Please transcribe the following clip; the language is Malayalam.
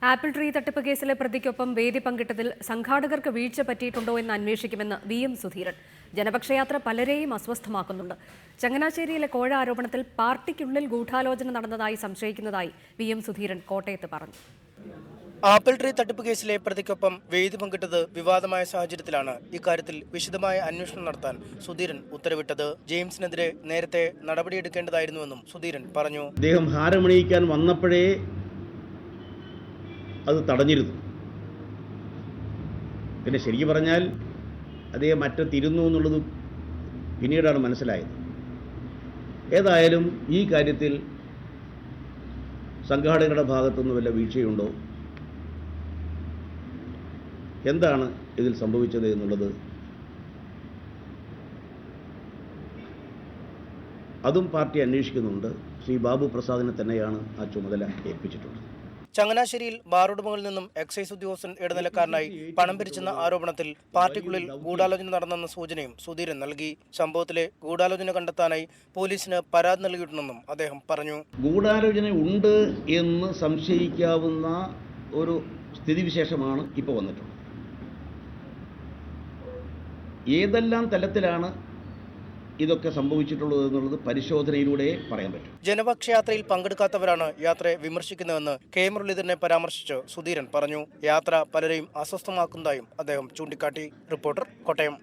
ആപ്പിൾ ട്രീ തട്ടിപ്പ് കേസിലെ പ്രതിക്കൊപ്പം വേദി പങ്കിട്ടതിൽ സംഘാടകർക്ക് വീഴ്ച പറ്റിയിട്ടുണ്ടോ എന്ന് അന്വേഷിക്കുമെന്ന് വി.എം. സുധീരൻ. ജനപക്ഷയാത്ര പലരെയും അസ്വസ്ഥമാക്കുന്നുണ്ട്. ചങ്ങനാശ്ശേരിയിലെ കോഴ ആരോപണത്തിൽ പാർട്ടിക്കുള്ളിൽ ഗൂഢാലോചന നടന്നതായി സംശയിക്കുന്നതായി വി.എം. സുധീരൻ കോട്ടയത്ത് പറഞ്ഞു. ആപ്പിൾ ട്രീ തട്ടിപ്പ് കേസിലെ പ്രതിക്കൊപ്പം വേദി പങ്കിട്ടത് വിവാദമായ സാഹചര്യത്തിലാണ് ഇക്കാര്യത്തിൽ വിശദമായ അന്വേഷണം നടത്താൻ സുധീരൻ ഉത്തരവിട്ടത്. ജെയിംസിനെതിരെ നേരത്തെ നടപടിയെടുക്കേണ്ടതായിരുന്നുവെന്നും സുധീരൻ പറഞ്ഞു. അദ്ദേഹം ഹാരമണിയിക്കാൻ വന്നപ്പോഴേ അത് തടഞ്ഞിരുന്നു. പിന്നെ ശരിക്കും പറഞ്ഞാൽ അദ്ദേഹം മറ്റത്തിരുന്നു എന്നുള്ളത് പിന്നീടാണ് മനസ്സിലായത്. ഏതായാലും ഈ കാര്യത്തിൽ സംഘാടകരുടെ ഭാഗത്തുനിന്ന് വല്ല വീഴ്ചയുണ്ടോ, എന്താണ് ഇതിൽ സംഭവിച്ചത് എന്നുള്ളത് അതും പാർട്ടി അന്വേഷിക്കുന്നുണ്ട്. ശ്രീ ബാബു പ്രസാദിനെ തന്നെയാണ് ആ ചുമതല ഏൽപ്പിച്ചിട്ടുള്ളത്. ചങ്ങനാശ്ശേരിയിൽ ബാറുടമകളിൽ നിന്നും എക്സൈസ് ഉദ്യോഗസ്ഥൻ ഇടനിലക്കാരനായി പണം പിരിച്ചെന്ന ആരോപണത്തിൽ പാർട്ടിക്കുള്ളിൽ ഗൂഢാലോചന നടന്നെന്ന സൂചനയും സുധീരൻ നൽകി. സംഭവത്തിലെ ഗൂഢാലോചന കണ്ടെത്താനായി പോലീസിന് പരാതി നൽകിയിട്ടുണ്ടെന്നും അദ്ദേഹം പറഞ്ഞു. ഗൂഢാലോചന ഉണ്ട് എന്ന് സംശയിക്കാവുന്ന ഒരു സ്ഥിതിവിശേഷമാണ് ഇപ്പോൾ വന്നിട്ടുള്ളത്. ഏതെല്ലാം തലത്തിലാണ് ഇതൊക്കെ സംഭവിച്ചിട്ടുള്ളത് എന്നുള്ളത് പരിശോധനയിലൂടെ പറയാൻ പറ്റും. ജനപക്ഷയാത്രയിൽ പങ്കെടുക്കാത്തവരാണ് യാത്രയെ വിമർശിക്കുന്നതെന്ന് കെ മുരളീധരനെ പരാമർശിച്ച് സുധീരൻ പറഞ്ഞു. യാത്ര പലരെയും അസ്വസ്ഥമാക്കുന്നതായും അദ്ദേഹം ചൂണ്ടിക്കാട്ടി. റിപ്പോർട്ടർ, കോട്ടയം.